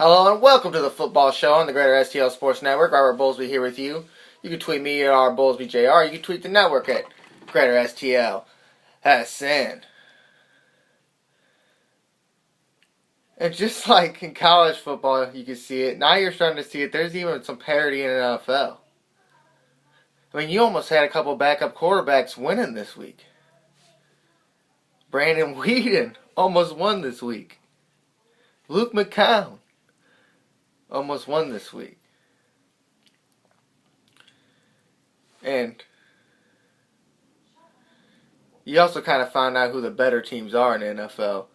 Hello and welcome to the Football Show on the Greater STL Sports Network. Robert Bowlesby here with you. You can tweet me at RBowlesbyJR. You can tweet the network at Greater STL SN. And just like in college football, you can see it. Now you're starting to see it. There's even some parity in the NFL. I mean, you almost had a couple backup quarterbacks winning this week. Brandon Whedon almost won this week. Luke McCown almost won this week. And you also kind of found out who the better teams are in the NFL.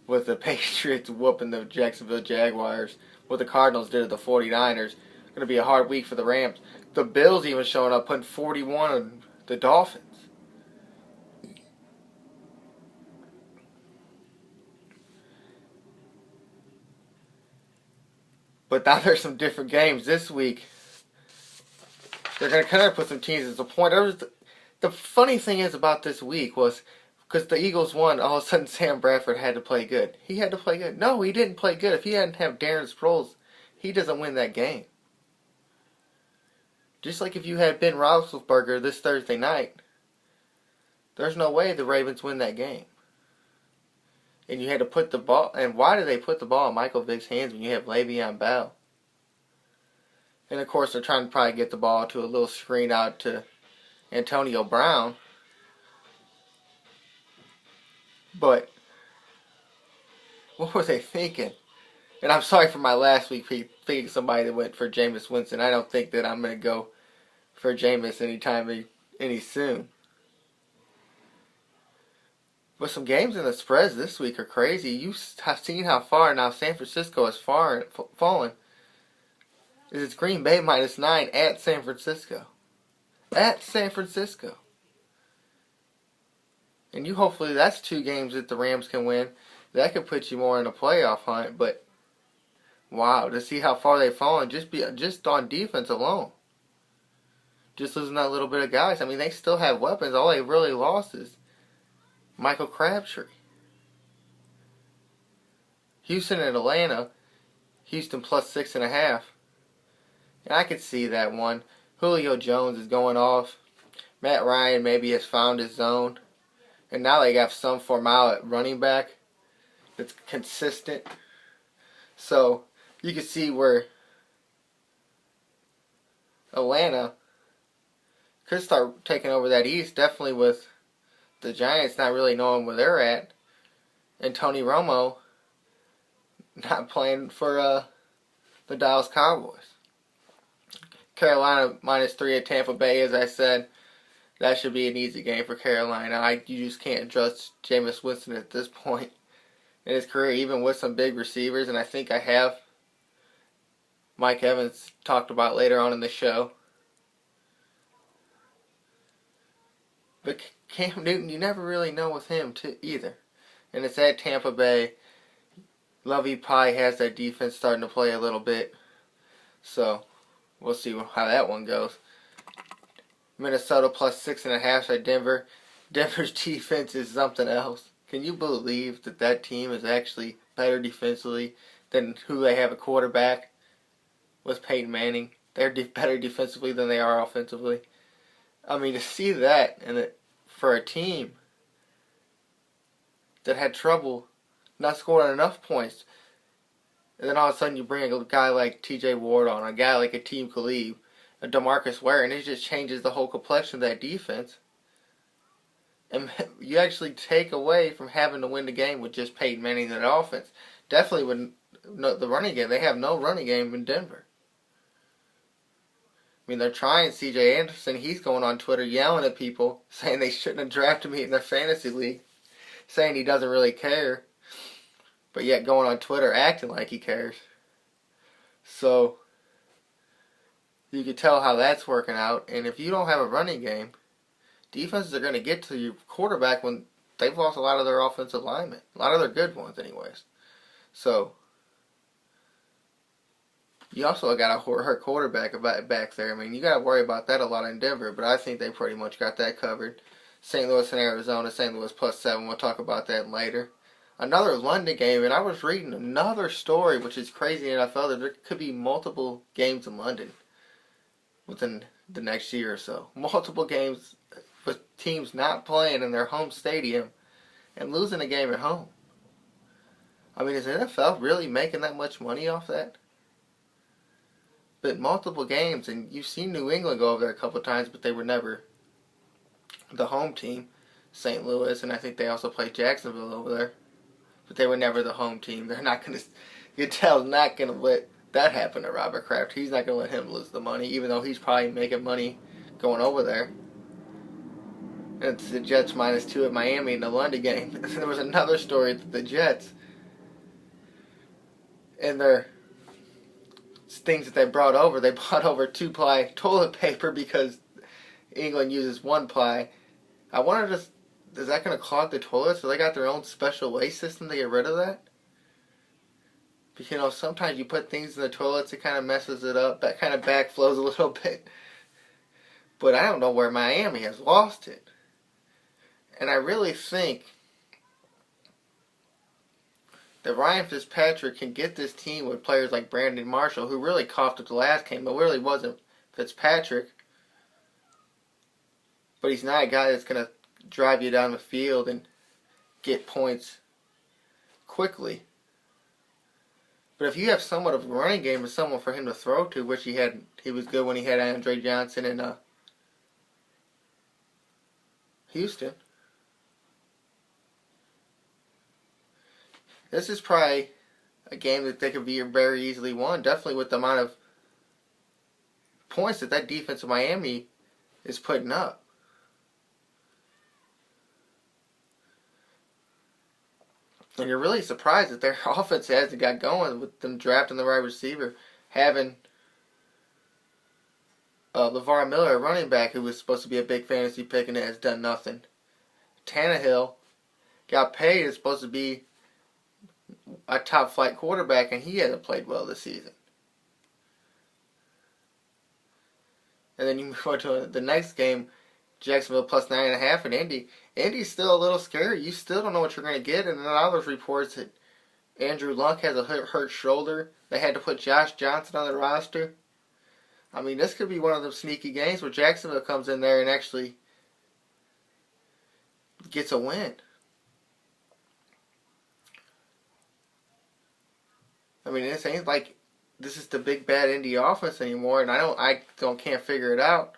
With the Patriots whooping the Jacksonville Jaguars. What the Cardinals did to the 49ers. Going to be a hard week for the Rams. The Bills even showing up, putting 41 on the Dolphins. But now there's some different games this week. They're going to kind of put some teams at the point. The funny thing is about this week was, because the Eagles won, all of a sudden Sam Bradford had to play good. He had to play good. No, he didn't play good. If he hadn't have Darren Sproles, he doesn't win that game. Just like if you had Ben Roethlisberger this Thursday night, there's no way the Ravens win that game. And you had to put the ball, and why did they put the ball in Michael Vick's hands when you have Le'Veon Bell? And of course they're trying to probably get the ball to a little screen out to Antonio Brown. But what were they thinking? And I'm sorry for my last week picking somebody that went for Jameis Winston. I don't think that I'm going to go for Jameis any soon. But some games in the spreads this week are crazy. You have seen how far now San Francisco has fallen. It's Green Bay -9 at San Francisco. At San Francisco. And hopefully that's 2 games that the Rams can win. That could put you more in a playoff hunt. But wow, to see how far they've fallen just on defense alone. Just losing that little bit of guys. I mean, they still have weapons. All they really lost is Michael Crabtree. Houston and Atlanta. Houston +6.5. And I could see that one. Julio Jones is going off. Matt Ryan maybe has found his zone. And now they got some form out at running back that's consistent. So you can see where Atlanta could start taking over that East, definitely with the Giants not really knowing where they're at. And Tony Romo not playing for the Dallas Cowboys. Carolina -3 at Tampa Bay, as I said. That should be an easy game for Carolina. You just can't trust Jameis Winston at this point in his career, even with some big receivers. And I think I have Mike Evans talked about later on in the show. But Cam Newton, you never really know with him either. And it's at Tampa Bay. Lovey Pie has that defense starting to play a little bit. So we'll see how that one goes. Minnesota +6.5 at Denver. Denver's defense is something else. Can you believe that team is actually better defensively than who they have a quarterback with Peyton Manning? They're better defensively than they are offensively. I mean, to see that for a team that had trouble not scoring enough points, and then all of a sudden you bring a guy like T.J. Ward on, a guy like Akeem Khalib, a DeMarcus Ware, and it just changes the whole complexion of that defense. And you actually take away from having to win the game with just Peyton Manning and that offense. Definitely with the running game. They have no running game in Denver. I mean, they're trying C.J. Anderson. He's going on Twitter yelling at people, saying they shouldn't have drafted me in their fantasy league, saying he doesn't really care, but yet going on Twitter acting like he cares. So you can tell how that's working out. And if you don't have a running game, defenses are going to get to your quarterback when they've lost a lot of their offensive linemen. A lot of their good ones anyways. So you also got a hurt quarterback back there. I mean, you got to worry about that a lot in Denver, but I think they pretty much got that covered. St. Louis and Arizona. St. Louis +7. We'll talk about that later. another London game, and I was reading another story, which is crazy in the NFL, that there could be multiple games in London within the next year or so. Multiple games with teams not playing in their home stadium and losing a game at home. I mean, is the NFL really making that much money off that? But multiple games, and you've seen New England go over there a couple of times, but they were never the home team. St. Louis, and I think they also played Jacksonville over there. But they were never the home team. They're not going to, you tell, not going to let that happen to Robert Kraft. He's not going to let him lose the money, even though he's probably making money going over there. And it's the Jets -2 at Miami in the London game. There was another story that the Jets, and their things that they brought over 2-ply toilet paper because England uses 1-ply. I wanted to. Is that going to clog the toilets? So they got their own special waste system to get rid of that? Because, you know, sometimes you put things in the toilets, it kind of messes it up. That kind of backflows a little bit. But I don't know where Miami has lost it. And I really think that Ryan Fitzpatrick can get this team with players like Brandon Marshall, who really coughed up the last game, but really wasn't Fitzpatrick. But he's not a guy that's going to drive you down the field and get points quickly. But if you have somewhat of a running game and someone for him to throw to, which he was good when he had Andre Johnson in Houston. This is probably a game that they could be very easily won, definitely with the amount of points that defense of Miami is putting up. And you're really surprised that their offense hasn't got going with them drafting the right receiver, having LeVar Miller, a running back, who was supposed to be a big fantasy pick and has done nothing. Tannehill got paid, is supposed to be a top flight quarterback, and he hasn't played well this season. And then you move on to the next game, Jacksonville +9.5 in Indy. Indy's still a little scary. You still don't know what you're going to get. And then others reports that Andrew Luck has a hurt shoulder. They had to put Josh Johnson on the roster. I mean, this could be one of those sneaky games where Jacksonville comes in there and actually gets a win. I mean, this ain't like this is the big bad Indy offense anymore, and I can't figure it out.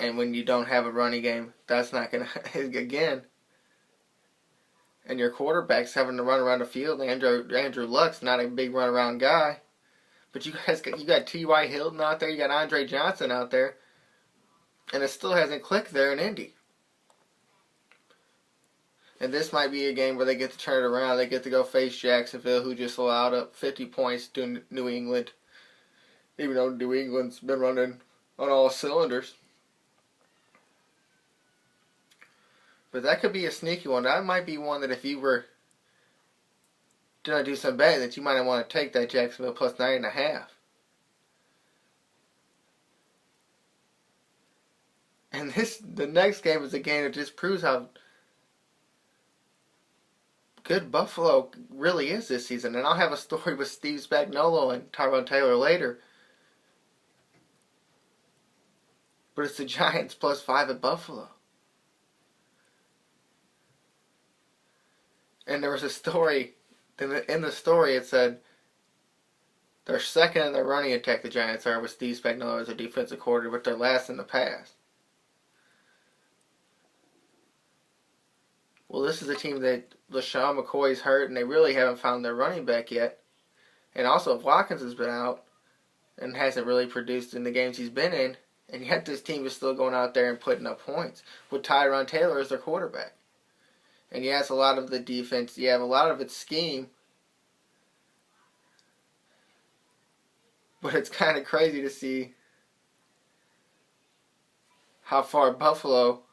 And when you don't have a running game, that's not going to, again. And your quarterback's having to run around the field. Andrew Luck's not a big run around guy. But you got T.Y. Hilton out there, you got Andre Johnson out there. And it still hasn't clicked there in Indy. And this might be a game where they get to turn it around. They get to go face Jacksonville, who just allowed up 50 points to New England. Even though New England's been running on all cylinders. But that could be a sneaky one. That might be one that if you were going to do some betting, that you might want to take that Jacksonville +9.5. And the next game is a game that just proves how good Buffalo really is this season. And I'll have a story with Steve Spagnuolo and Tyrone Taylor later. But it's the Giants +5 at Buffalo. And there was a story, in the story it said, they're second in their running attack, the Giants are, with Steve Spagnuolo as a defensive coordinator, but they're last in the pass. Well, this is a team that LaShawn McCoy's hurt, and they really haven't found their running back yet. And also, if Watkins has been out and hasn't really produced in the games he's been in, and yet this team is still going out there and putting up points with Tyrone Taylor as their quarterback. And yes, a lot of the defense, you have a lot of its scheme. But it's kind of crazy to see how far Buffalo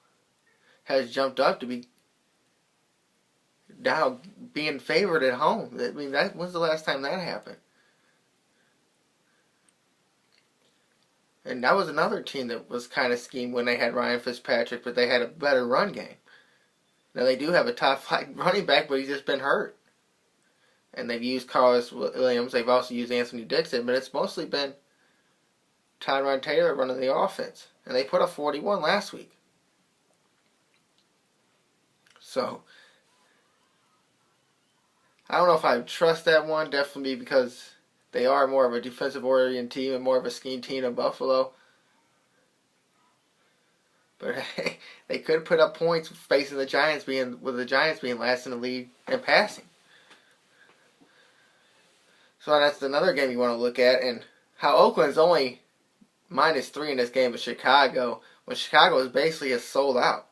has jumped up to be now being favored at home. I mean, when's the last time that happened? And that was another team that was kind of schemed when they had Ryan Fitzpatrick, but they had a better run game. Now they do have a top flight running back, but he's just been hurt. And they've used Carlos Williams. They've also used Anthony Dixon, but it's mostly been Tyrod Taylor running the offense. And they put up 41 last week. So, I don't know if I trust that one. Definitely because they are more of a defensive-oriented team and more of a scheme team than Buffalo. But hey, they could put up points facing the Giants being last in the league in passing. So that's another game you want to look at, and how Oakland's only -3 in this game with Chicago, when Chicago is basically a sold out.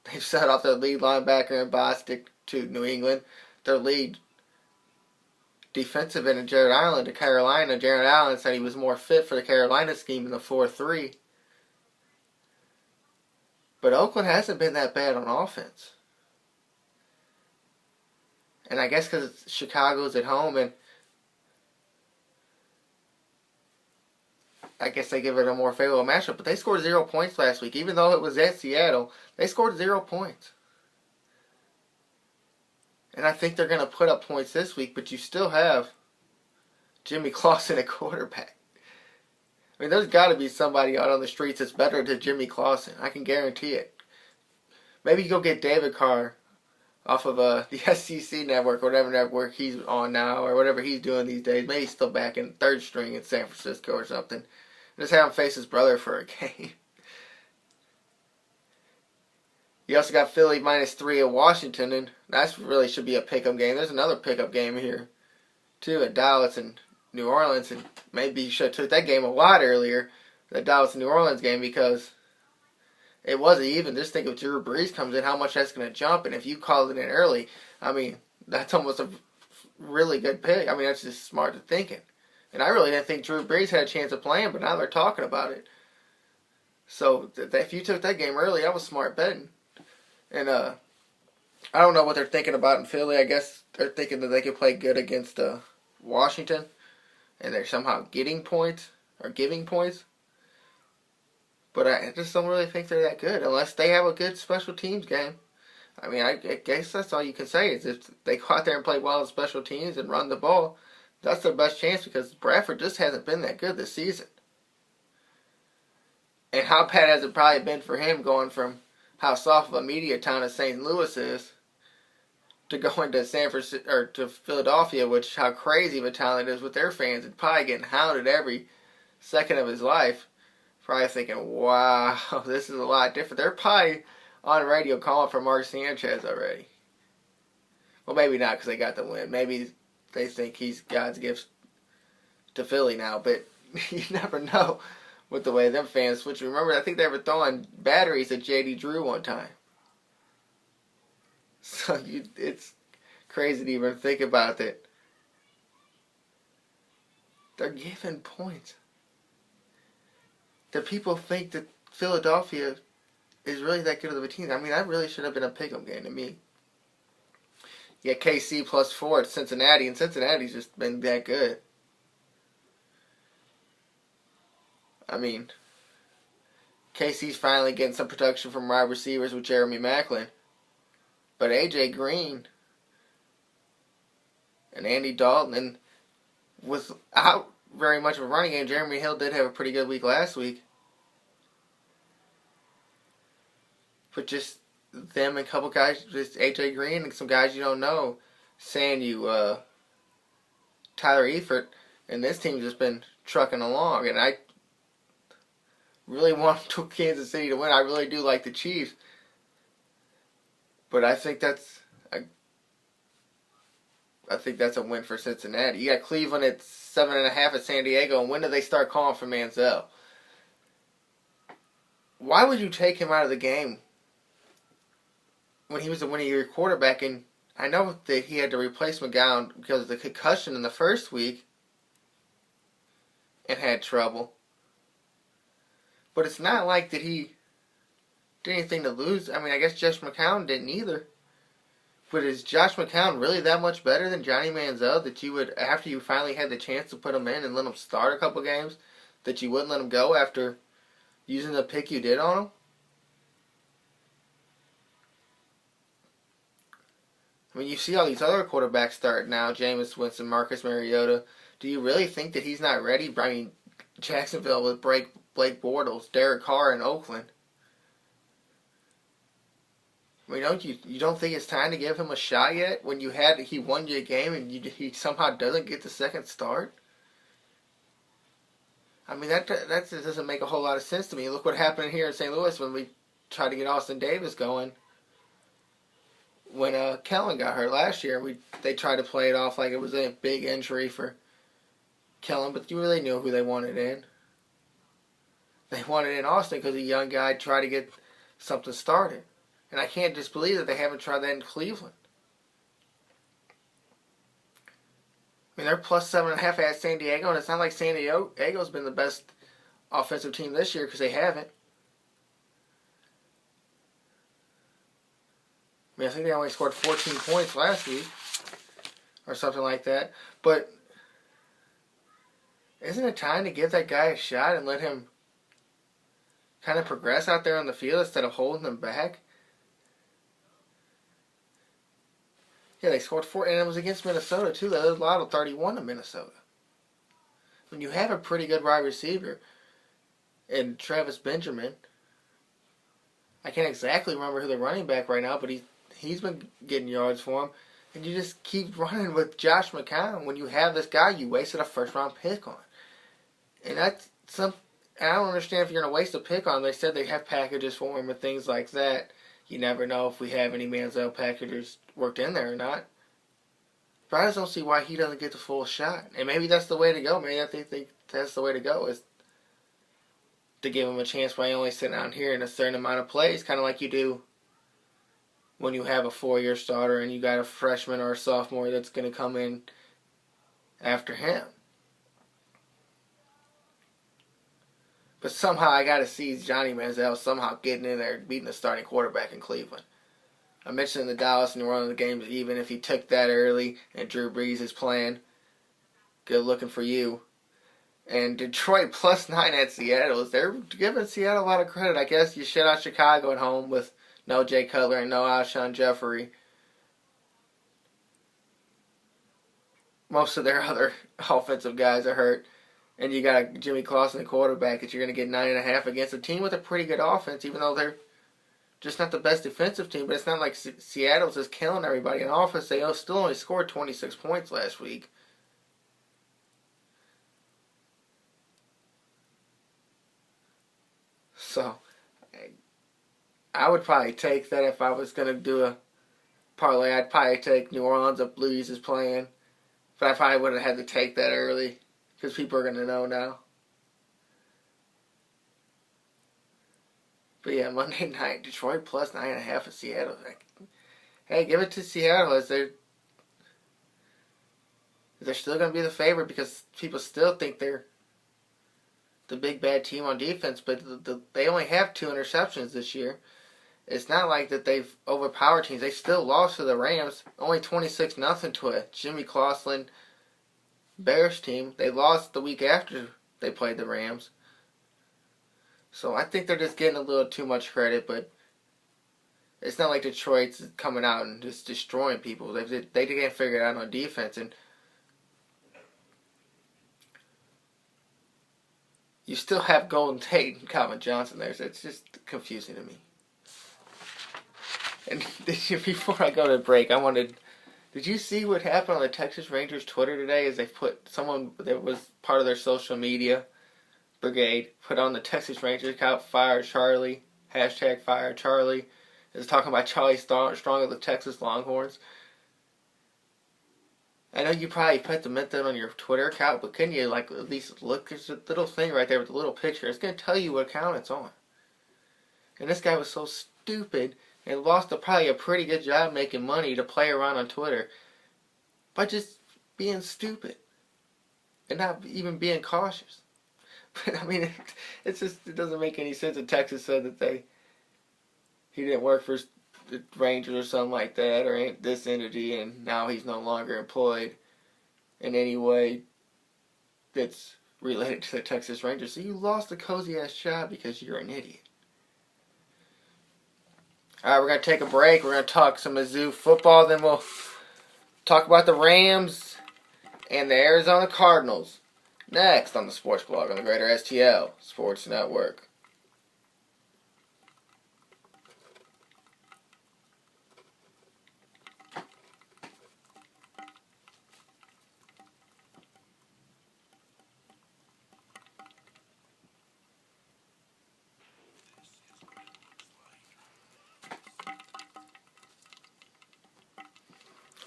They've set off their lead linebacker in Bostic to New England, their lead defensive end in Jared Allen to Carolina. Jared Allen said he was more fit for the Carolina scheme in the 4-3. But Oakland hasn't been that bad on offense. And I guess because Chicago's at home, and I guess they give it a more favorable matchup. But they scored 0 points last week. Even though it was at Seattle, they scored 0 points. And I think they're going to put up points this week, but you still have Jimmy Clausen at quarterback. I mean, there's got to be somebody out on the streets that's better than Jimmy Clausen. I can guarantee it. Maybe you go get David Carr off of the SEC network, or whatever network he's on now, or whatever he's doing these days. Maybe he's still back in third string in San Francisco or something. Just have him face his brother for a game. You also got Philly -3 at Washington, and that really should be a pick-up game. There's another pick-up game here, too, at Dallas and New Orleans, and maybe you should have took that game a lot earlier, the Dallas and New Orleans game, because it wasn't even. Just think if Drew Brees comes in, how much that's going to jump, and if you call it in early, I mean, that's almost a really good pick. I mean, that's just smart thinking. And I really didn't think Drew Brees had a chance of playing, but now they're talking about it. So if you took that game early, that was smart betting. And I don't know what they're thinking about in Philly. I guess they're thinking that they could play good against Washington, and they're somehow getting points or giving points. But I just don't really think they're that good unless they have a good special teams game. I mean, I guess that's all you can say is if they go out there and play well in special teams and run the ball, that's their best chance, because Bradford just hasn't been that good this season. And how bad has it probably been for him going from how soft of a media town as St. Louis is to going to San Francisco or to Philadelphia, which how crazy of a town it is with their fans, and probably getting hounded every second of his life. Probably thinking, wow, this is a lot different. They're probably on radio calling for Mark Sanchez already. Well, maybe not because they got the win. Maybe they think he's God's gift to Philly now, but you never know with the way them fans switch. Remember, I think they were throwing batteries at J.D. Drew one time. So it's crazy to even think about that. They're giving points. That people think that Philadelphia is really that good of a team. I mean, that really should have been a pick-em game to me. You got KC +4 at Cincinnati, and Cincinnati's just been that good. I mean, KC's finally getting some production from wide receivers with Jeremy Maclin. But A.J. Green and Andy Dalton, and without very much of a running game, Jeremy Hill did have a pretty good week last week. But just them and a couple guys, just A.J. Green and some guys you don't know, saying Tyler Eifert, and this team's just been trucking along. And I really want Kansas City to win. I really do like the Chiefs. But I think that's a win for Cincinnati. You got Cleveland at 7.5 at San Diego, and when do they start calling for Manziel? Why would you take him out of the game when he was the winning-year quarterback? And I know that he had to replace McGowan because of the concussion in the first week and had trouble. But it's not like that he did anything to lose. I mean, I guess Josh McCown didn't either. But is Josh McCown really that much better than Johnny Manziel that you would, after you finally had the chance to put him in and let him start a couple games, that you wouldn't let him go after using the pick you did on him? I mean, you see all these other quarterbacks start now, Jameis Winston, Marcus Mariota. Do you really think that he's not ready? I mean, Jacksonville with Blake Bortles, Derek Carr in Oakland. I mean, you don't think it's time to give him a shot yet? When he won you a game and he somehow doesn't get the second start. I mean, that just doesn't make a whole lot of sense to me. Look what happened here in St. Louis when we tried to get Austin Davis going. When Kellen got hurt last year, they tried to play it off like it was a big injury for Kellen, but you really knew who they wanted in. They wanted in Austin because a young guy tried to get something started. And I can't just believe that they haven't tried that in Cleveland. I mean, they're plus 7.5 at San Diego, and it's not like San Diego's been the best offensive team this year because they haven't. I mean, I think they only scored 14 points last week or something like that. But isn't it time to give that guy a shot and let him kind of progress out there on the field instead of holding him back? Yeah, they scored 4, and it was against Minnesota, too. They allowed 31 to Minnesota. When you have a pretty good wide receiver in Travis Benjamin, I can't exactly remember who the running back right now, but he's been getting yards for him. And you just keep running with Josh McCown. When you have this guy, you wasted a first-round pick on. And I don't understand if you're going to waste a pick on him. They said they have packages for him and things like that. You never know if we have any Manziel packages worked in there or not. But I just don't see why he doesn't get the full shot. And maybe that's the way to go. Maybe I think that's the way to go, is to give him a chance by only sitting out here in a certain amount of plays, kind of like you do when you have a 4-year starter and you got a freshman or a sophomore that's going to come in after him. But somehow I got to see Johnny Manziel somehow getting in there and beating the starting quarterback in Cleveland. I mentioned in the Dallas New Orleans game that even if he took that early and Drew Brees is playing, good looking for you. And Detroit plus 9 at Seattle. They're giving Seattle a lot of credit. I guess you shut out Chicago at home with no Jay Cutler and no Alshon Jeffrey. Most of their other offensive guys are hurt. And you got Jimmy Clausen, the quarterback, that you're going to get 9.5 against a team with a pretty good offense, even though they're just not the best defensive team. But it's not like Seattle's just killing everybody in offense. They still only scored 26 points last week. So, I would probably take that if I was going to do a parlay. I'd probably take New Orleans if Blues is playing. But I probably would have had to take that early, because people are going to know now. But yeah, Monday night, Detroit plus 9.5 at Seattle. Hey, give it to Seattle, as they're still going to be the favorite, because people still think they're the big bad team on defense, but they only have 2 interceptions this year. It's not like that they've overpowered teams. They still lost to the Rams, only 26-0 to a Jimmy Clausen Bears team. They lost the week after they played the Rams. So I think they're just getting a little too much credit, but it's not like Detroit's coming out and just destroying people. They can't figure it out on defense, and you still have Golden Tate and Calvin Johnson there, so it's just confusing to me. And before I go to break, did you see what happened on the Texas Rangers Twitter today? As they put someone that was part of their social media brigade put on the Texas Rangers account, fire Charlie, hashtag fire Charlie. Is talking about Charlie Strong of the Texas Longhorns. I know you probably put that on your Twitter account, but can you at least look? There's a little thing right there with the little picture. It's going to tell you what account it's on. And this guy was so stupid and lost probably a pretty good job making money to play around on Twitter by just being stupid and not even being cautious. But I mean, it doesn't make any sense that Texas said that he didn't work for the Rangers or something like that, or this entity, and now he's no longer employed in any way that's related to the Texas Rangers. So you lost a cozy ass job because you're an idiot. Alright, we're going to take a break. We're going to talk some Mizzou football. Then we'll talk about the Rams and the Arizona Cardinals. Next on the Sports Blog on the Greater STL Sports Network.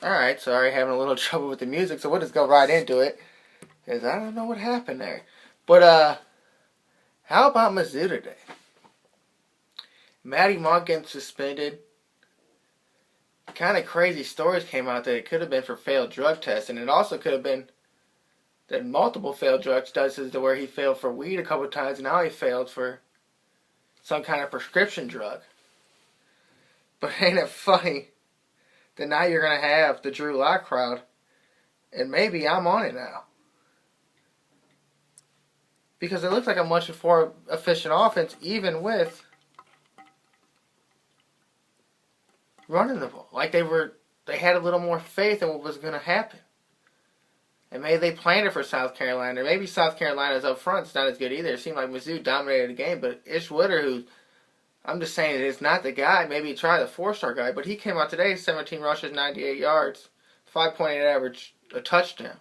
Alright, sorry, having a little trouble with the music, so we'll just go right into it. Because I don't know what happened there. But, how about Mizzou today? Matty Monk getting suspended. Kind of crazy stories came out that it could have been for failed drug tests, and it also could have been that multiple failed drug tests to where he failed for weed a couple of times, and now he failed for some kind of prescription drug. But ain't it funny that now you're going to have the Drew Lock crowd, and maybe I'm on it now. Because it looks like a much more efficient offense, even with running the ball. Like they had a little more faith in what was going to happen. And maybe they planned it for South Carolina. Maybe South Carolina's up front. It's not as good either. It seemed like Mizzou dominated the game, but Ish Witter, who I'm just saying is not the guy. Maybe try the 4-star guy, but he came out today, 17 rushes, 98 yards, 5.8 average, a touchdown.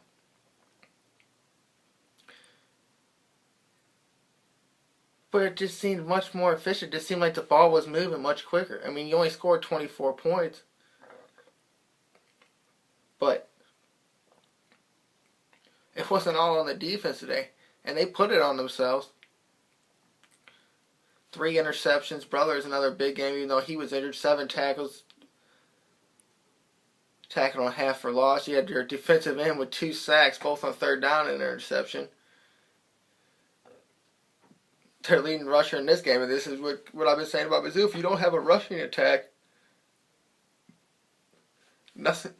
But it just seemed much more efficient. It just seemed like the ball was moving much quicker. I mean, you only scored 24 points. But it wasn't all on the defense today. And they put it on themselves. 3 interceptions. Brother is another big game, even though he was injured. 7 tackles. Tackling on half for loss. You had your defensive end with 2 sacks, both on 3rd down and an interception. Their leading rusher in this game, and this is what I've been saying about Mizzou. If you don't have a rushing attack, nothing.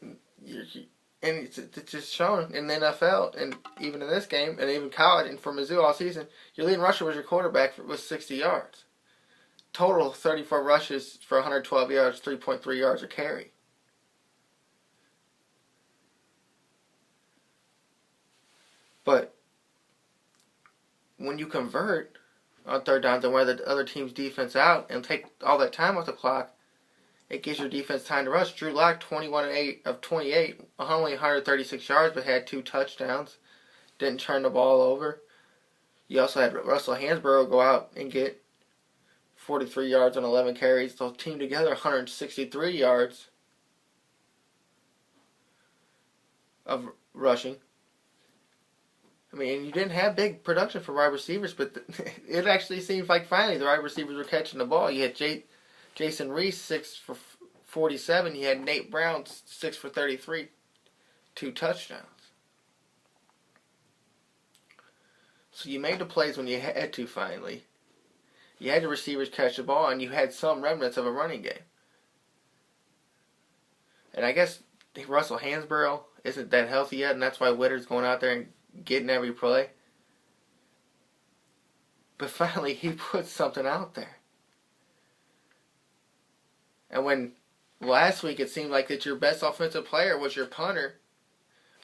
And it's just shown in the NFL, and even in this game, and even college, and for Mizzou all season, your leading rusher was your quarterback with 60 yards. Total 34 rushes for 112 yards, 3.3 yards a carry. But when you convert on 3rd downs and wear the other team's defense out and take all that time off the clock, it gives your defense time to rush. Drew Lock, 21 of 28, only 136 yards, but had 2 touchdowns. Didn't turn the ball over. You also had Russell Hansborough go out and get 43 yards on 11 carries. The team together, 163 yards of rushing. I mean, you didn't have big production for wide receivers, but it actually seems like finally the wide receivers were catching the ball. You had Jason Reese, 6 for 47. You had Nate Brown, 6 for 33, 2 touchdowns. So you made the plays when you had to finally. You had the receivers catch the ball, and you had some remnants of a running game. And I guess Russell Hansborough isn't that healthy yet, and that's why Witter's going out there and getting every play. But finally, he put something out there. And when last week it seemed like that your best offensive player was your punter,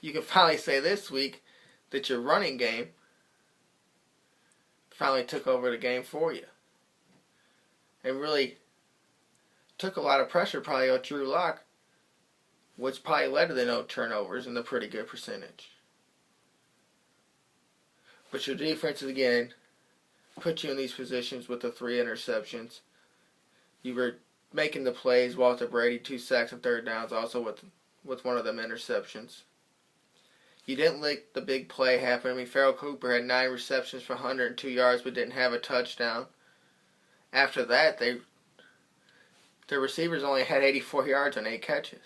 you can finally say this week that your running game finally took over the game for you. And really took a lot of pressure probably on Drew Lock, which probably led to the no turnovers and the pretty good percentage. But your defense, again, put you in these positions with the 3 interceptions. You were making the plays. Walter Brady, 2 sacks and 3rd downs, also with one of them interceptions. You didn't let the big play happen. I mean, Farrell Cooper had 9 receptions for 102 yards but didn't have a touchdown. After that, their receivers only had 84 yards on 8 catches.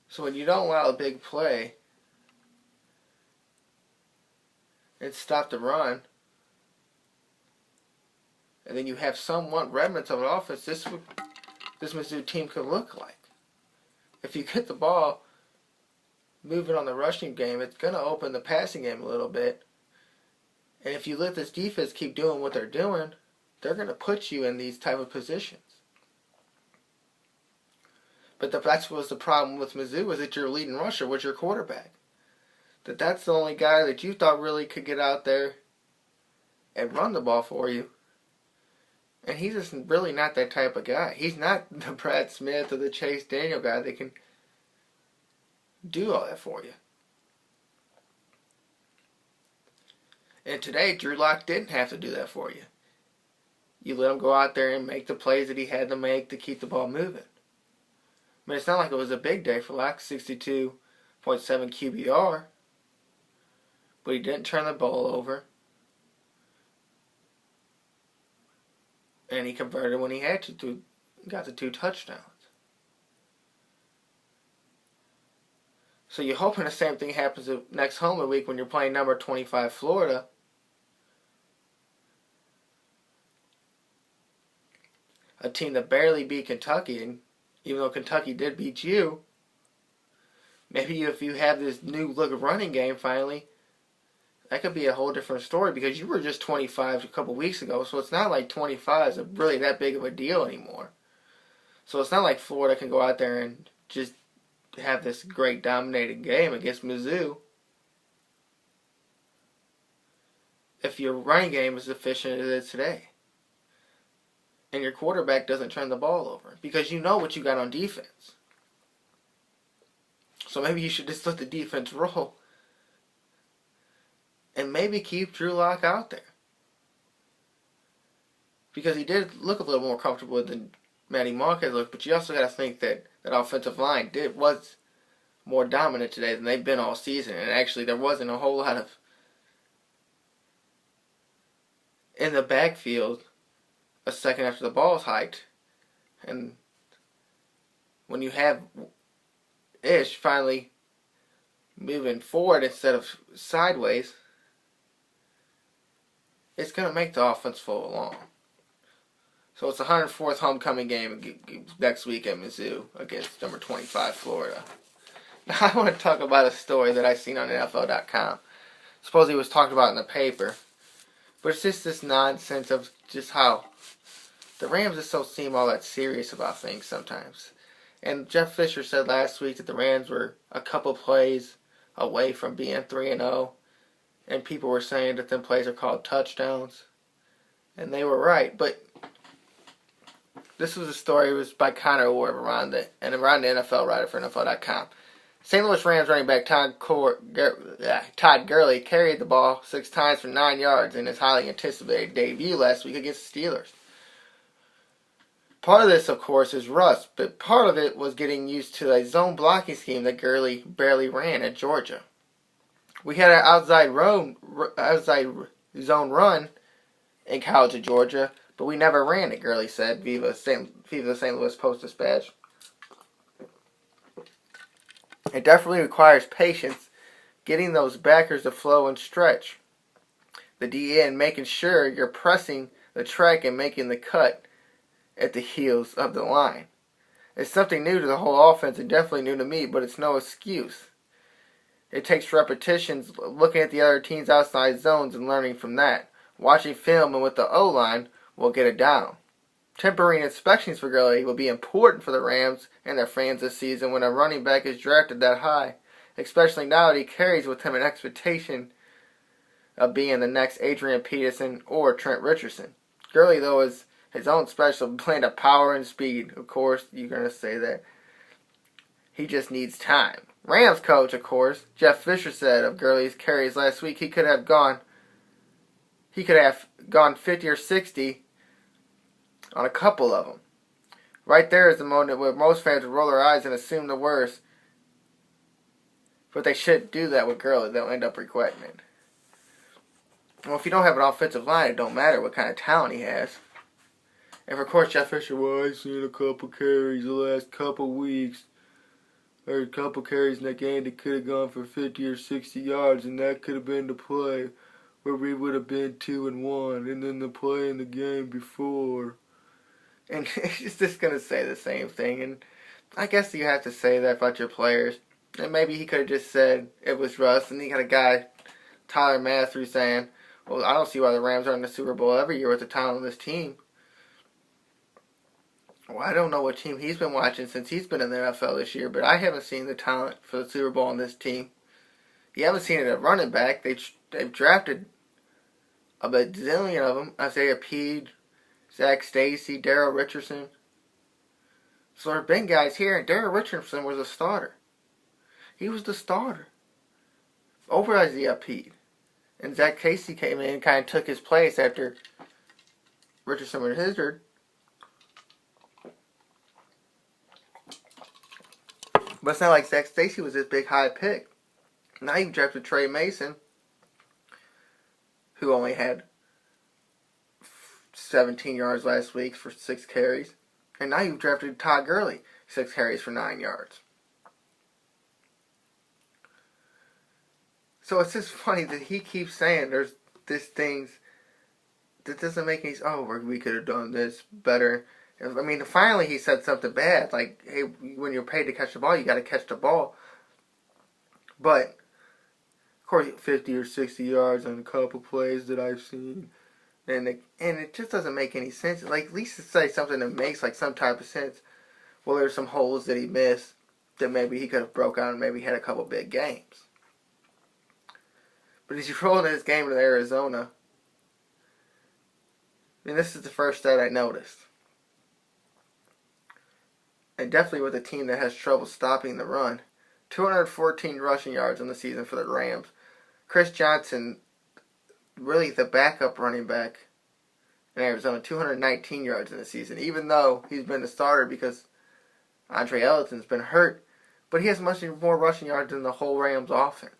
So when you don't allow a big play and stop the run, and then you have somewhat remnants of an offense, this Mizzou team could look like. If you get the ball moving on the rushing game, it's going to open the passing game a little bit. And if you let this defense keep doing what they're doing, they're going to put you in these type of positions. But that's what's the problem with Mizzou, is that your leading rusher was your quarterback. That's the only guy that you thought really could get out there and run the ball for you. And he's just really not that type of guy. He's not the Brad Smith or the Chase Daniel guy that can do all that for you. And today, Drew Lock didn't have to do that for you. You let him go out there and make the plays that he had to make to keep the ball moving. I mean, it's not like it was a big day for Lock, 62.7 QBR. But he didn't turn the ball over. And he converted when he had to, got the 2 touchdowns. So you're hoping the same thing happens next home week when you're playing number 25 Florida. A team that barely beat Kentucky, and even though Kentucky did beat you, maybe if you have this new look of running game finally, that could be a whole different story, because you were just 25 a couple weeks ago, so it's not like 25 is really that big of a deal anymore. So it's not like Florida can go out there and just have this great dominating game against Mizzou if your running game is efficient as it is today. And your quarterback doesn't turn the ball over, because you know what you got on defense. So maybe you should just let the defense roll and maybe keep Drew Lock out there, because he did look a little more comfortable than Matty Marquez looked. But you also got to think that that offensive line was more dominant today than they've been all season. And actually, there wasn't a whole lot of in the backfield a second after the ball's hiked. And when you have Ish finally moving forward instead of sideways, it's going to make the offense flow along. So it's the 104th homecoming game next week at Mizzou against number 25 Florida. Now I want to talk about a story that I seen on NFL.com. Supposedly it was talked about in the paper. But it's just this nonsense of just how the Rams just don't seem all that serious about things sometimes. And Jeff Fisher said last week that the Rams were a couple plays away from being 3-0. And people were saying that them plays are called touchdowns. And they were right. But this was a story, it was by Connor Orb around the NFL writer for NFL.com. St. Louis Rams running back Todd Gurley carried the ball 6 times for 9 yards in his highly anticipated debut last week against the Steelers. Part of this, of course, is rust, but part of it was getting used to a zone blocking scheme that Gurley barely ran at Georgia. We had an outside zone run in college at Georgia, but we never ran it, Gurley said, via the St. Louis Post-Dispatch. It definitely requires patience getting those backers to flow and stretch the DN and making sure you're pressing the track and making the cut at the heels of the line. It's something new to the whole offense and definitely new to me, but it's no excuse. It takes repetitions looking at the other team's outside zones and learning from that. Watching film and with the O-line will get it down. Temporary inspections for Gurley will be important for the Rams and their fans this season when a running back is drafted that high, especially now that he carries with him an expectation of being the next Adrian Peterson or Trent Richardson. Gurley, though, is his own special blend of power and speed. Of course, you're going to say that. He just needs time. Rams coach, of course, Jeff Fisher said of Gurley's carries last week, he could have gone 50 or 60 on a couple of them. Right there is the moment where most fans would roll their eyes and assume the worst. But they shouldn't do that with Gurley. They'll end up regretting it. Well, if you don't have an offensive line, it don't matter what kind of talent he has. And of course, Jeff Fisher, well, I've seen a couple carries the last couple weeks. There a couple carries in that game that could have gone for 50 or 60 yards, and that could have been the play where we would have been 2-1, and then the play in the game before. And it's just going to say the same thing. And I guess you have to say that about your players. And maybe he could have just said it was Russ. And you got a guy, Tyler Matthews, saying, Well, I don't see why the Rams are in the Super Bowl every year with the talent on this team. Well, I don't know what team he's been watching since he's been in the NFL this year, but I haven't seen the talent for the Super Bowl on this team. You haven't seen it at running back. They've drafted a bazillion of them. Isaiah Peed, Zach Stacy, Daryl Richardson. So there have been guys here, and Daryl Richardson was a starter. He was the starter over Isaiah Peed. And Zach Casey came in and kind of took his place after Richardson was injured. But it's not like Zach Stacy was this big high pick. Now you've drafted Trey Mason, who only had 17 yards last week for 6 carries. And now you've drafted Todd Gurley, 6 carries for 9 yards. So it's just funny that he keeps saying there's these things that doesn't make any sense. Oh, we could have done this better. I mean, finally he said something bad, like, hey, when you're paid to catch the ball, you got to catch the ball. But, of course, 50 or 60 yards on a couple plays that I've seen. And it just doesn't make any sense. Like, at least say something that makes, like, some type of sense. Well, there's some holes that he missed that maybe he could have broke out and maybe had a couple big games. But as you roll into this game in Arizona, I mean, this is the first stat I noticed. And definitely with a team that has trouble stopping the run. 214 rushing yards in the season for the Rams. Chris Johnson, really the backup running back in Arizona, 219 yards in the season. Even though he's been the starter because Andre Ellison's been hurt. But he has much more rushing yards than the whole Rams offense.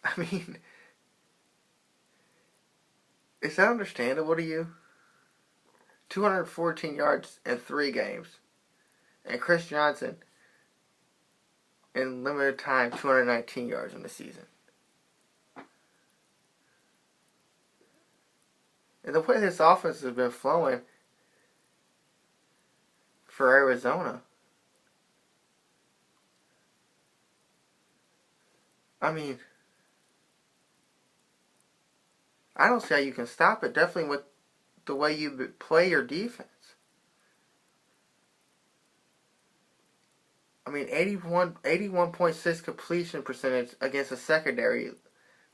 I mean, is that understandable to you? 214 yards in 3 games. And Chris Johnson, in limited time, 219 yards in the season. And the way this offense has been flowing for Arizona, I mean, I don't see how you can stop it. Definitely with the way you play your defense. I mean, 81.6 completion percentage against a secondary,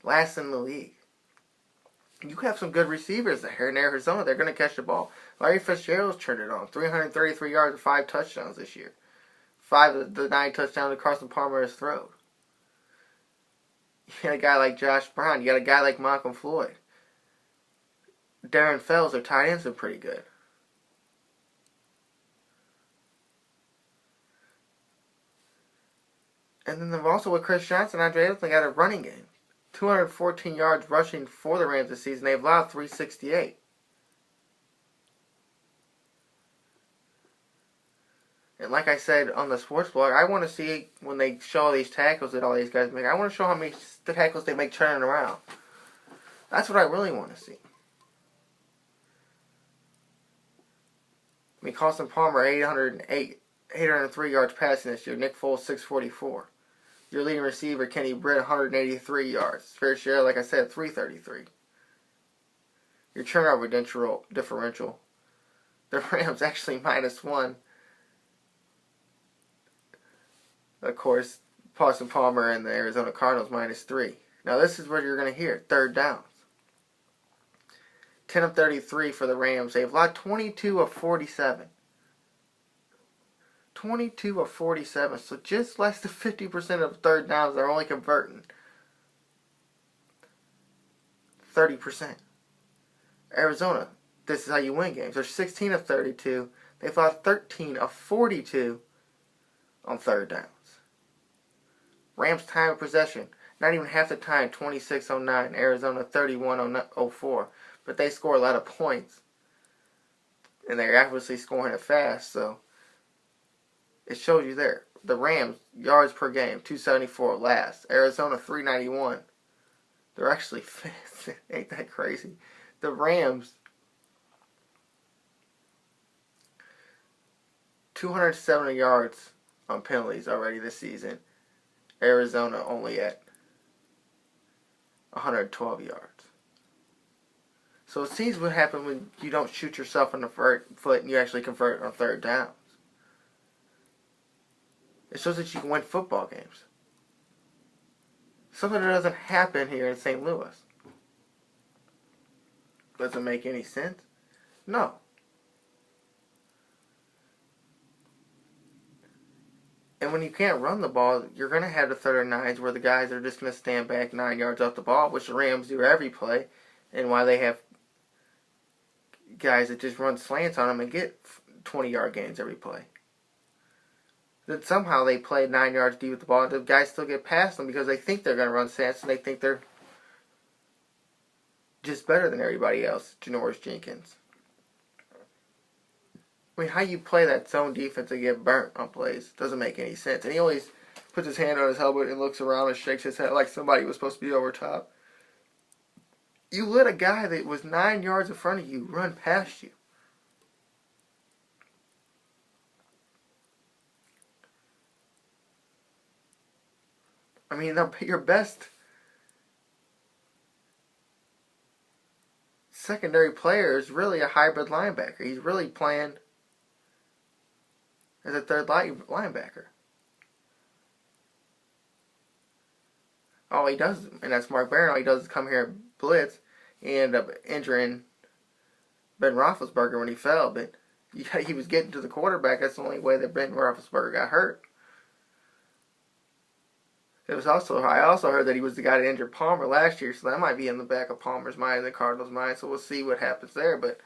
last in the league. You have some good receivers there in Arizona. They're going to catch the ball. Larry Fitzgerald's turned it on. 333 yards and 5 touchdowns this year. 5 of the 9 touchdowns that Carson Palmer has thrown. You got a guy like Josh Brown. You got a guy like Malcolm Floyd. Darren Fells, their tight ends, are pretty good. And then they've also, with Chris Johnson, Andre Ellison got a running game. 214 yards rushing for the Rams this season. They've allowed 368. And like I said on the sports blog, I want to see when they show all these tackles that all these guys make. I want to show how many tackles they make turning around. That's what I really want to see. I mean, Carson Palmer, 803 yards passing this year. Nick Foles, 644. Your leading receiver, Kenny Britt, 183 yards. Fitzgerald, like I said, 333. Your turnover differential. The Rams actually -1. Of course, Carson Palmer and the Arizona Cardinals -3. Now this is what you're going to hear. Third downs. 10 of 33 for the Rams. They've allowed 22 of 47. 22 of 47. So just less than 50% of third downs. They're only converting 30%. Arizona, this is how you win games. They're 16 of 32. They've allowed 13 of 42 on third downs. Rams time of possession. Not even half the time, 26:09. Arizona 31:04. But they score a lot of points. And they're obviously scoring it fast, so it shows you there. The Rams, yards per game, 274 last. Arizona, 391. They're actually fifth. Ain't that crazy? The Rams, 270 yards on penalties already this season. Arizona only at 112 yards. So it seems what happens when you don't shoot yourself in the foot and you actually convert on third downs. It shows that you can win football games. Something that doesn't happen here in St. Louis. Does it make any sense? No. And when you can't run the ball, you're going to have the third and nines where the guys are just going to stand back 9 yards off the ball, which the Rams do every play, and why they have guys that just run slants on them and get 20-yard gains every play. Then somehow they play 9 yards deep with the ball, and the guys still get past them because they think they're going to run slants, and they think they're just better than everybody else, Janoris Jenkins. I mean, how you play that zone defense and get burnt on plays doesn't make any sense. And he always puts his hand on his helmet and looks around and shakes his head like somebody was supposed to be over top. You let a guy that was 9 yards in front of you run past you. I mean, your best secondary player is really a hybrid linebacker. He's really playing as a third linebacker. All he does, and that's Mark Barron, all he does is come here and blitz. He ended up injuring Ben Roethlisberger when he fell, but he was getting to the quarterback. That's the only way that Ben Roethlisberger got hurt. I also heard that he was the guy that injured Palmer last year, so that might be in the back of Palmer's mind and the Cardinals' mind, so we'll see what happens there. But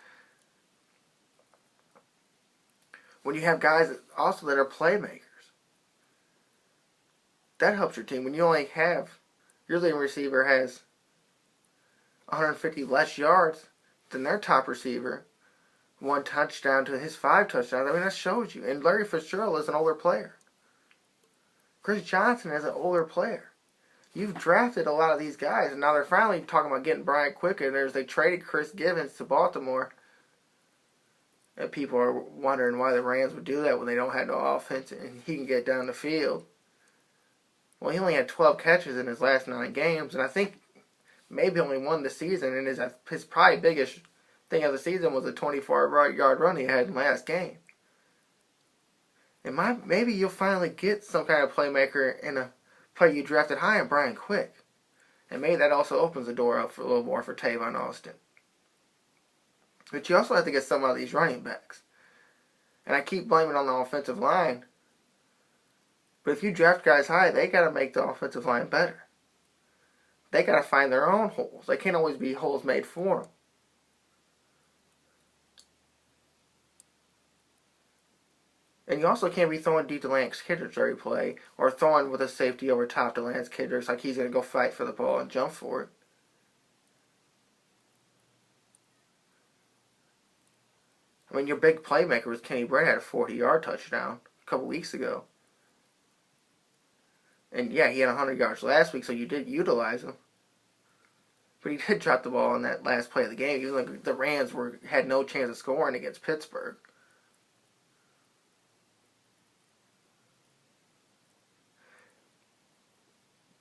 when you have guys also that are playmakers, that helps your team. When you only have, your leading receiver has 150 less yards than their top receiver, 1 touchdown to his 5 touchdowns, I mean, that shows you. And Larry Fitzgerald is an older player. Chris Johnson is an older player. You've drafted a lot of these guys, and now they're finally talking about getting Brian Quick in there. They traded Chris Givens to Baltimore. And people are wondering why the Rams would do that when they don't have no offense and he can get down the field. Well, he only had 12 catches in his last 9 games, and I think maybe only won the season, and his probably biggest thing of the season was a 24-yard run he had in the last game. And maybe you'll finally get some kind of playmaker in a player you drafted high in Brian Quick. And maybe that also opens the door up for a little more for Tavon Austin. But you also have to get some of these running backs. And I keep blaming on the offensive line. But if you draft guys high, they got to make the offensive line better. They got to find their own holes. They can't always be holes made for them. And you also can't be throwing deep to Lance Kidders every play, or throwing with a safety over top to Lance Kidders like he's going to go fight for the ball and jump for it. I mean, your big playmaker was Kenny Brett, had a 40-yard touchdown a couple weeks ago. And yeah, he had 100 yards last week, so you did utilize him. But he did drop the ball on that last play of the game, even though the Rams had no chance of scoring against Pittsburgh.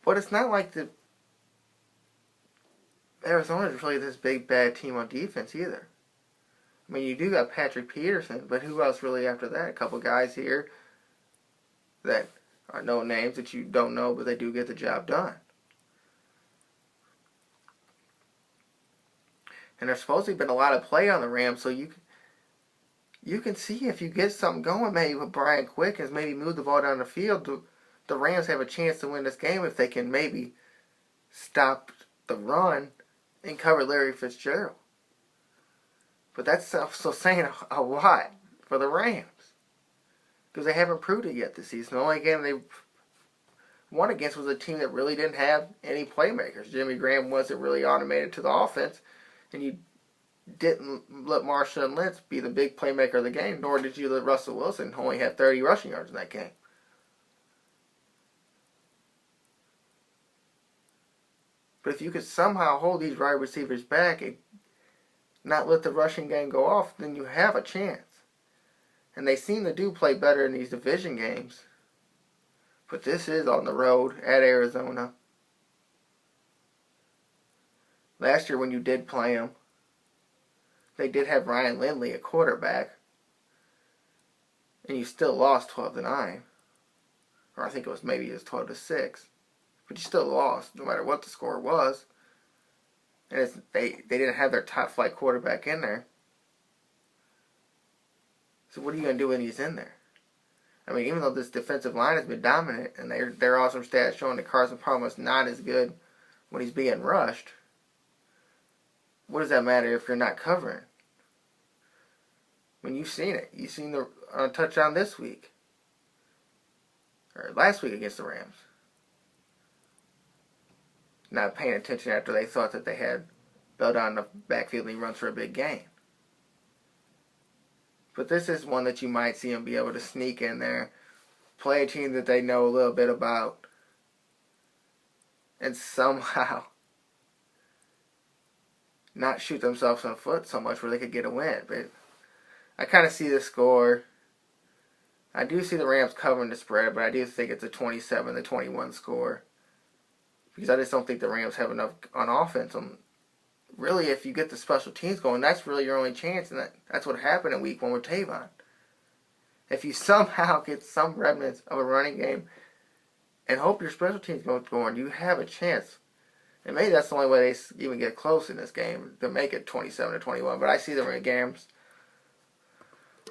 But it's not like Arizona is really this big bad team on defense either. I mean, you do got Patrick Peterson, but who else really after that? A couple guys here that are no names that you don't know, but they do get the job done. And there's supposed to have been a lot of play on the Rams, so you can see if you get something going, maybe with Brian Quick, and maybe move the ball down the field. The Rams have a chance to win this game if they can maybe stop the run and cover Larry Fitzgerald. But that's also saying a lot for the Rams, because they haven't proved it yet this season. The only game they won against was a team that really didn't have any playmakers. Jimmy Graham wasn't really automated to the offense, and you didn't let Marshawn Lynch be the big playmaker of the game, nor did you let Russell Wilson only have 30 rushing yards in that game. But if you could somehow hold these wide receivers back and not let the rushing game go off, then you have a chance. And they seem to do play better in these division games But this is on the road at Arizona. Last year when you did play them, they did have Ryan Lindley at quarterback, and you still lost 12-9. Or I think it was 12-6. But you still lost, no matter what the score was. And they didn't have their top flight quarterback in there. So what are you going to do when he's in there? I mean, even though this defensive line has been dominant, and their awesome stats showing that Carson Palmer is not as good when he's being rushed, what does that matter if you're not covering? I mean, you've seen it. You've seen the touchdown this week. Or last week against the Rams. Not paying attention after they thought that they had Bell down the backfield and he runs for a big gain. But this is one that you might see them be able to sneak in there, play a team that they know a little bit about, and somehow not shoot themselves in the foot so much where they could get a win. But I kind of see the score. I do see the Rams covering the spread, but I do think it's a 27-21 score. Because I just don't think the Rams have enough on offense. Really, if you get the special teams going, that's really your only chance. And that's what happened in week 1 with Tavon. If you somehow get some remnants of a running game and hope your special teams go going, you have a chance. And maybe that's the only way they even get close in this game, to make it 27-21. But I see the Rams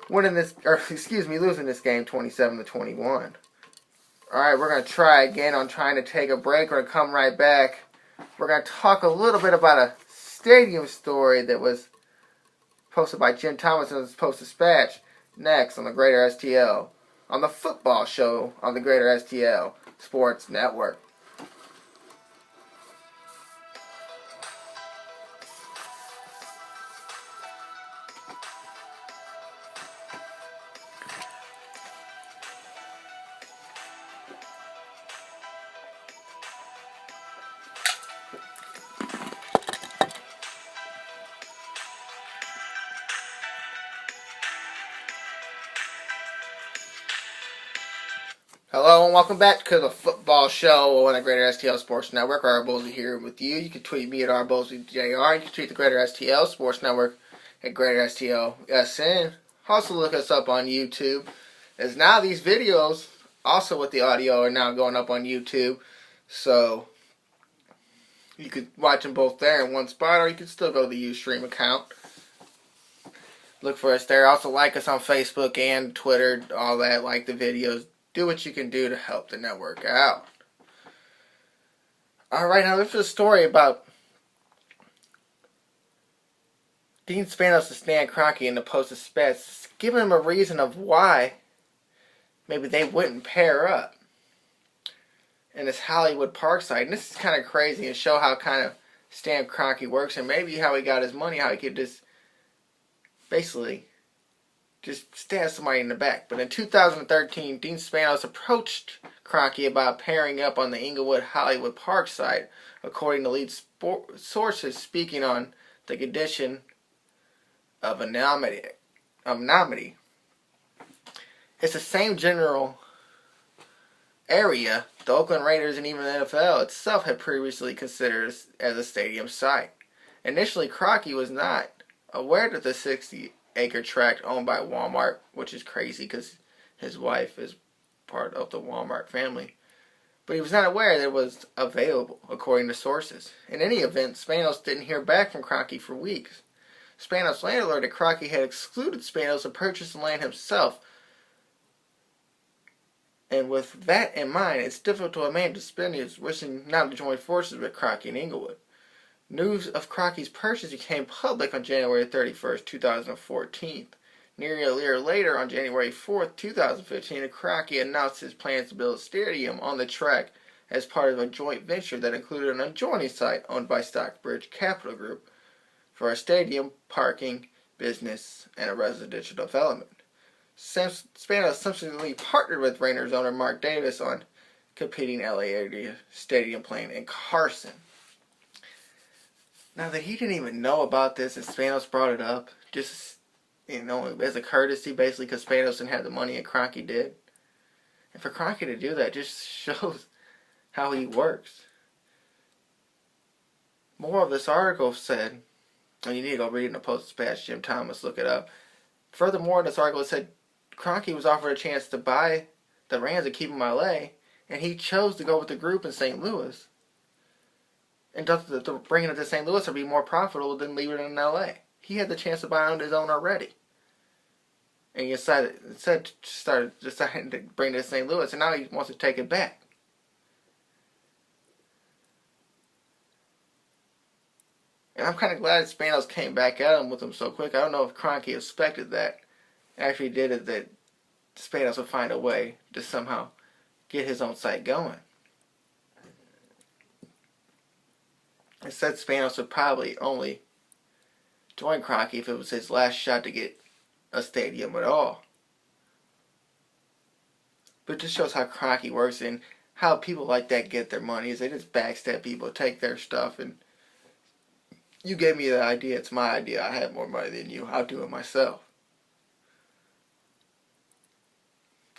losing this game 27-21. Alright, we're going to try again on trying to take a break. We're going to come right back. We're going to talk a little bit about a stadium story that was posted by Jim Thomas in his Post-Dispatch next on the Greater STL, on the Football Show on the Greater STL Sports Network. Hello and welcome back to the Football Show on the Greater STL Sports Network. Arbolzy here with you. You can tweet me at ArbolzyJR. You can tweet the Greater STL Sports Network at Greater STLSN. Also look us up on YouTube. As now these videos, also with the audio, are now going up on YouTube. So you could watch them both there in one spot, or you can still go to the Ustream account. Look for us there. Also like us on Facebook and Twitter, all that, like the videos. Do what you can do to help the network out. Alright, now this is a story about Dean Spanos and Stan Kroenke in the Post-Dispatch, giving them a reason of why maybe they wouldn't pair up in this Hollywood Park site. And this is kind of crazy and show how kind of Stan Kroenke works and maybe how he got his money, how he could just basically just stab somebody in the back. But in 2013, Dean Spanos approached Kroenke about pairing up on the Inglewood Hollywood Park site, according to lead sources speaking on the condition of anonymity. It's the same general area the Oakland Raiders and even the NFL itself had previously considered as a stadium site. Initially, Kroenke was not aware that the 60-acre tract owned by Walmart, which is crazy because his wife is part of the Walmart family, but he was not aware that it was available, according to sources. In any event, Spanos didn't hear back from Kroenke for weeks. Spanos later learned that Kroenke had excluded Spanos and purchased the land himself. And with that in mind, it's difficult to imagine Spanos wishing not to join forces with Kroenke in Inglewood. News of Kroenke's purchase became public on January 31st, 2014. Nearly a year later, on January 4th, 2015, Kroenke announced his plans to build a stadium on the track as part of a joint venture that included an adjoining site owned by Stockbridge Capital Group for a stadium, parking, business, and a residential development. Spanos subsequently partnered with Raiders owner Mark Davis on competing LA area stadium plan in Carson. Now that he didn't even know about this and Spanos brought it up, just, as a courtesy, basically, because Spanos didn't have the money and Kroenke did. And for Kroenke to do that just shows how he works. More of this article said, and you need to go read it in the Post-Dispatch, Jim Thomas, look it up. Furthermore, in this article, it said Kroenke was offered a chance to buy the Rams and keep him in LA, and he chose to go with the group in St. Louis. And thought that bringing it to St. Louis would be more profitable than leaving it in LA. He had the chance to buy on his own already. And he decided to bring it to St. Louis, and now he wants to take it back. And I'm kind of glad Spanos came back at him with him so quick. I don't know if Kroenke expected that. After he did it, that Spanos would find a way to somehow get his own site going. It said Spanos would probably only join Kroenke if it was his last shot to get a stadium at all. But it just shows how Kroenke works and how people like that get their money. Is they just backstab people, take their stuff, and you gave me the idea, it's my idea, I have more money than you, I'll do it myself.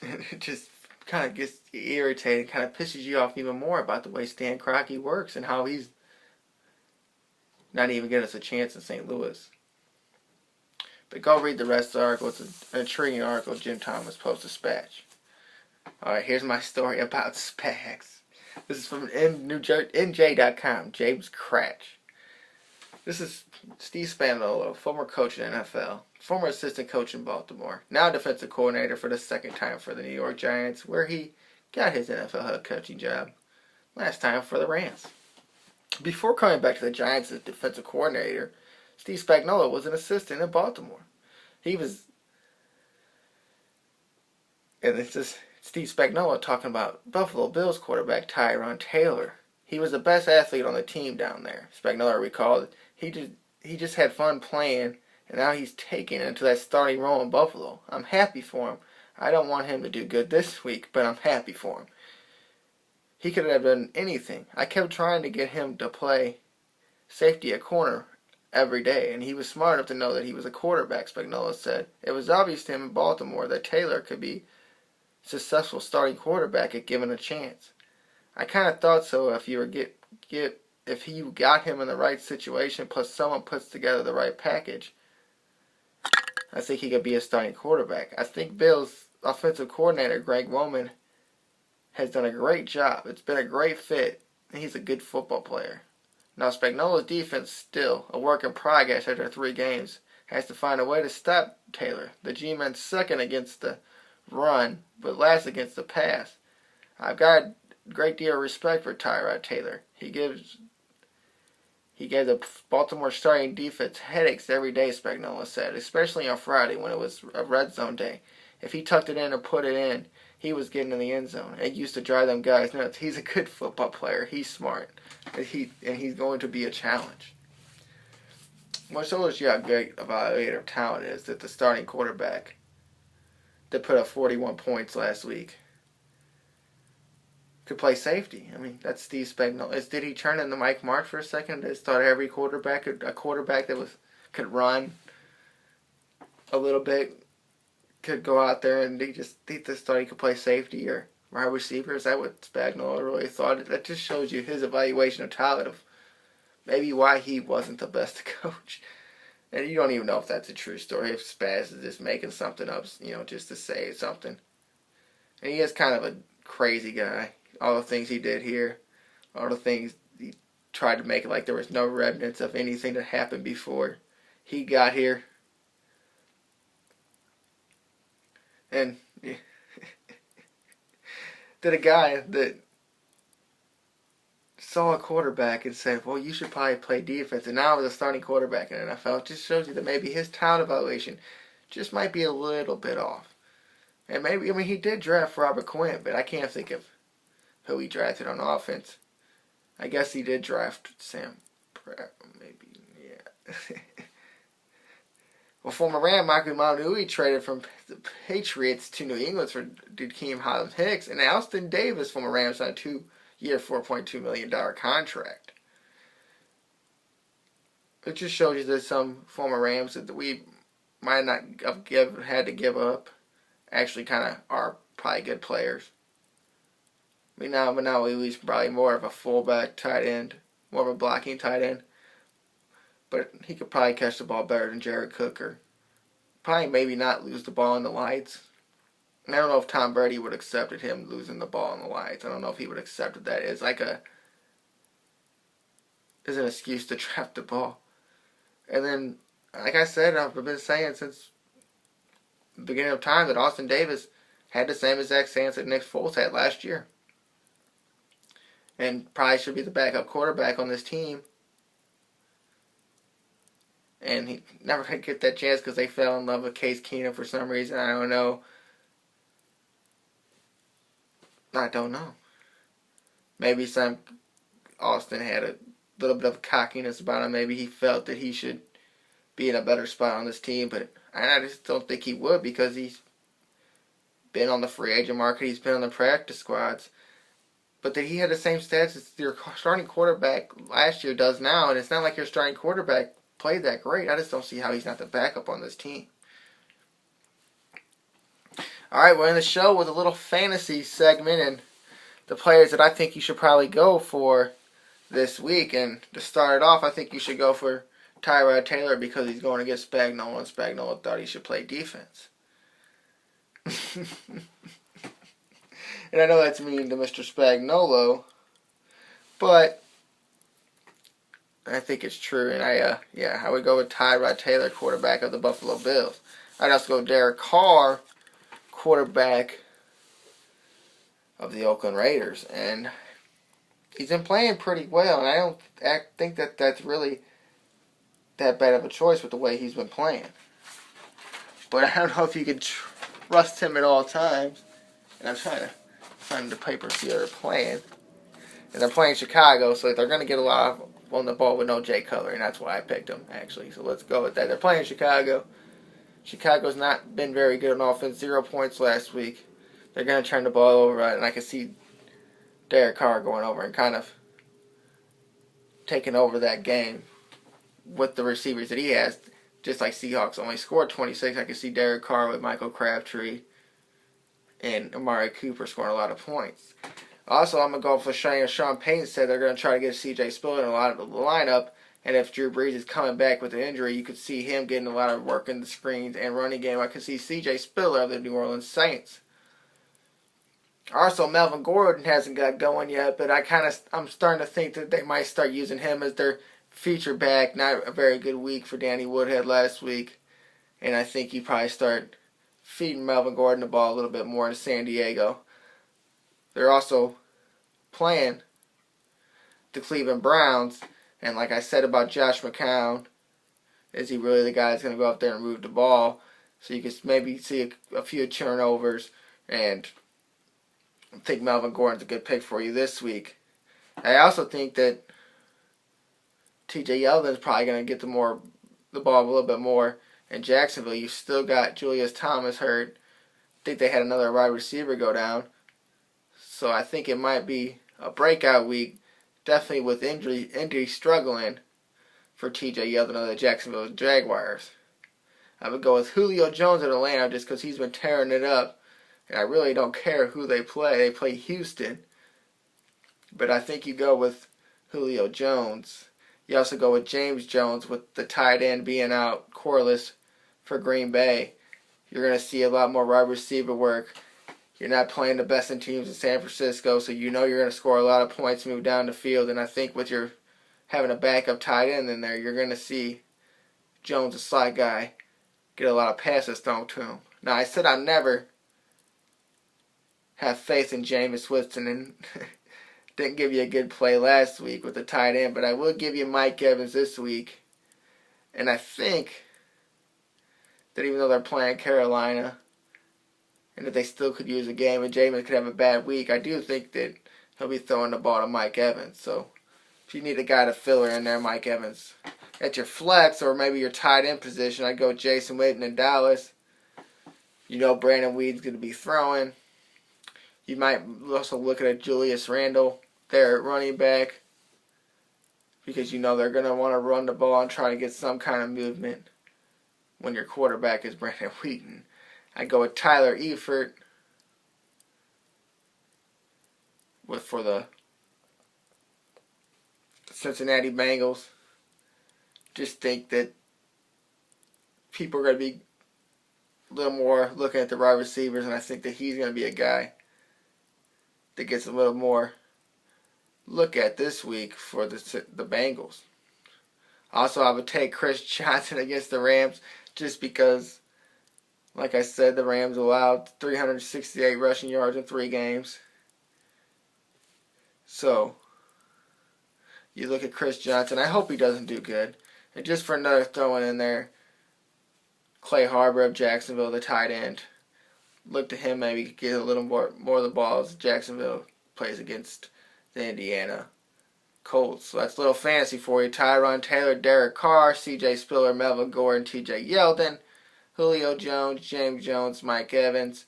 And it just kind of gets irritated, kind of pisses you off even more about the way Stan Kroenke works and how he's not even getting us a chance in St. Louis. But go read the rest of the article. It's an intriguing article, Jim Thomas, Post-Dispatch. Alright, here's my story about Spags. This is from NJ.com, James Cratch. This is Steve Spagnuolo, former coach in the NFL, former assistant coach in Baltimore, now defensive coordinator for the second time for the New York Giants, where he got his NFL head coaching job last time for the Rams. Before coming back to the Giants as defensive coordinator, Steve Spagnuolo was an assistant in Baltimore. And this is Steve Spagnuolo talking about Buffalo Bills quarterback Tyrod Taylor. He was the best athlete on the team down there. Spagnuolo recalled he just had fun playing, and now he's taking into that starting role in Buffalo. I'm happy for him. I don't want him to do good this week, but I'm happy for him. He could have done anything. I kept trying to get him to play safety at corner every day, and he was smart enough to know that he was a quarterback, Spagnuolo said. It was obvious to him in Baltimore that Taylor could be a successful starting quarterback if given a chance. I kind of thought so if you got him in the right situation, plus someone puts together the right package. I think he could be a starting quarterback. I think Bills' offensive coordinator, Greg Roman, has done a great job. It's been a great fit, and he's a good football player. Now, Spagnuolo's defense, still a work in progress after 3 games, has to find a way to stop Taylor. The G-Men's second against the run, but last against the pass. I've got a great deal of respect for Tyrod Taylor. He gave the Baltimore starting defense headaches every day, Spagnuolo said, especially on Friday when it was a red zone day. If he tucked it in or put it in, he was getting in the end zone. It used to drive them guys nuts. He's a good football player. He's smart. And he's going to be a challenge. What shows you how great evaluator of talent is that the starting quarterback that put up 41 points last week could play safety. I mean, that's Steve Spagnuolo. Did he turn into Mike Mark for a second? That thought every quarterback, a quarterback that could run a little bit, could go out there and he just thought he could play safety or wide receiver? Is that what Spagnuolo really thought? That just shows you his evaluation of talent of maybe why he wasn't the best coach. And you don't even know if that's a true story, if Spaz is just making something up, just to say something. And he is kind of a crazy guy. All the things he did here, all the things he tried to make it like there was no remnants of anything that happened before he got here. And that a guy that saw a quarterback and said, well, you should probably play defense, and now as a starting quarterback in the NFL, it just shows you that maybe his talent evaluation just might be a little bit off. And maybe, he did draft Robert Quinn, but I can't think of who he drafted on offense. I guess he did draft Sam Pratt, maybe, yeah. Well, former Ram Michael Maunui traded from the Patriots to New England for Dikeem Hicks, and Alston Davis, former Rams, on a 2-year, $4.2 million contract. It just shows you that some former Rams that we might not have had to give up actually kind of are probably good players. But now he's probably more of a fullback tight end, more of a blocking tight end. But he could probably catch the ball better than Jared Cook, or probably maybe not lose the ball in the lights. And I don't know if Tom Brady would have accepted him losing the ball in the lights. I don't know if he would have accepted that as an excuse to trap the ball. And then, like I said, I've been saying since the beginning of time that Austin Davis had the same exact stance that Nick Foles had last year. And probably should be the backup quarterback on this team. And he never could get that chance because they fell in love with Case Keenum for some reason. I don't know. Maybe Austin had a little bit of cockiness about him. Maybe he felt that he should be in a better spot on this team. But I just don't think he would, because he's been on the free agent market. He's been on the practice squads. But that he had the same stats as your starting quarterback last year does now. And it's not like your starting quarterback played that great. I just don't see how he's not the backup on this team. Alright, we're in the show with a little fantasy segment and the players that I think you should probably go for this week. And to start it off, I think you should go for Tyrod Taylor because he's going against Spagnuolo, and Spagnuolo thought he should play defense. And I know that's mean to Mr. Spagnuolo, but I think it's true. And I would go with Tyrod Taylor, quarterback of the Buffalo Bills. I'd also go Derek Carr, quarterback of the Oakland Raiders. And he's been playing pretty well, and I don't think that that's really that bad of a choice with the way he's been playing. But I don't know if you can trust him at all times. And I'm trying to find the paper see they're playing. And they're playing Chicago, so they're going to get a lot on the ball with no Jay Cutler, and that's why I picked them, actually. So let's go with that. They're playing Chicago. Chicago's not been very good on offense. 0 points last week. They're going to turn the ball over, and I can see Derek Carr going over and kind of taking over that game with the receivers that he has. Just like Seahawks only scored 26, I can see Derek Carr with Michael Crabtree and Amari Cooper scoring a lot of points. Also, I'm going to go for Sean Payton said they're going to try to get C.J. Spiller in a lot of the lineup. And if Drew Brees is coming back with an injury, you could see him getting a lot of work in the screens and running game. I could see C.J. Spiller of the New Orleans Saints. Also, Melvin Gordon hasn't got going yet, but I'm starting to think that they might start using him as their feature back. Not a very good week for Danny Woodhead last week. And I think you probably start feeding Melvin Gordon the ball a little bit more in San Diego. They're also playing the Cleveland Browns. And like I said about Josh McCown, is he really the guy that's going to go out there and move the ball? So you can maybe see a few turnovers. And I think Melvin Gordon's a good pick for you this week. I also think that T.J. Yeldon's probably going to get the ball a little bit more. In Jacksonville, you still got Julius Thomas hurt. I think they had another wide receiver go down. So I think it might be a breakout week, definitely with injury struggling for T.J. Yeldon of the Jacksonville Jaguars. I would go with Julio Jones in Atlanta just because he's been tearing it up. And I really don't care who they play. They play Houston. But I think you go with Julio Jones. You also go with James Jones with the tight end being out, Corliss, for Green Bay. You're going to see a lot more wide receiver work. You're not playing the best in teams in San Francisco, so you know you're going to score a lot of points, move down the field. And I think with your having a backup tight end in there, you're going to see Jones, a slot guy, get a lot of passes thrown to him. Now, I said I never have faith in Jameis Winston, and didn't give you a good play last week with the tight end, but I will give you Mike Evans this week. And I think that even though they're playing Carolina, and that they still could use a game, and Jameis could have a bad week, I do think that he'll be throwing the ball to Mike Evans. So if you need a guy to fill her in there, Mike Evans. At your flex, or maybe your tight end position, I'd go Jason Witten in Dallas. You know Brandon Weed's going to be throwing. You might also look at Julius Randle there at running back, because you know they're going to want to run the ball and try to get some kind of movement when your quarterback is Brandon Wheaton. I go with Tyler Eifert for the Cincinnati Bengals. Just think that people are going to be a little more looking at the wide receivers, and I think that he's going to be a guy that gets a little more look at this week for the Bengals. Also, I would take Chris Johnson against the Rams just because, like I said, the Rams allowed 368 rushing yards in 3 games. So, you look at Chris Johnson. I hope he doesn't do good. And just for another throwing in there, Clay Harbor of Jacksonville, the tight end. Look to him maybe get a little more of the ball as Jacksonville plays against the Indiana Colts. So that's a little fantasy for you. Tyron Taylor, Derek Carr, C.J. Spiller, Melvin Gordon, T.J. Yeldon, Julio Jones, James Jones, Mike Evans,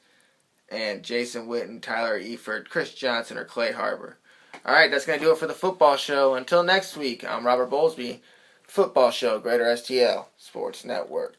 and Jason Witten, Tyler Eifert, Chris Johnson, or Clay Harbor. All right, that's going to do it for the Football Show. Until next week, I'm Robert Bowlesby. Football Show, Greater STL Sports Network.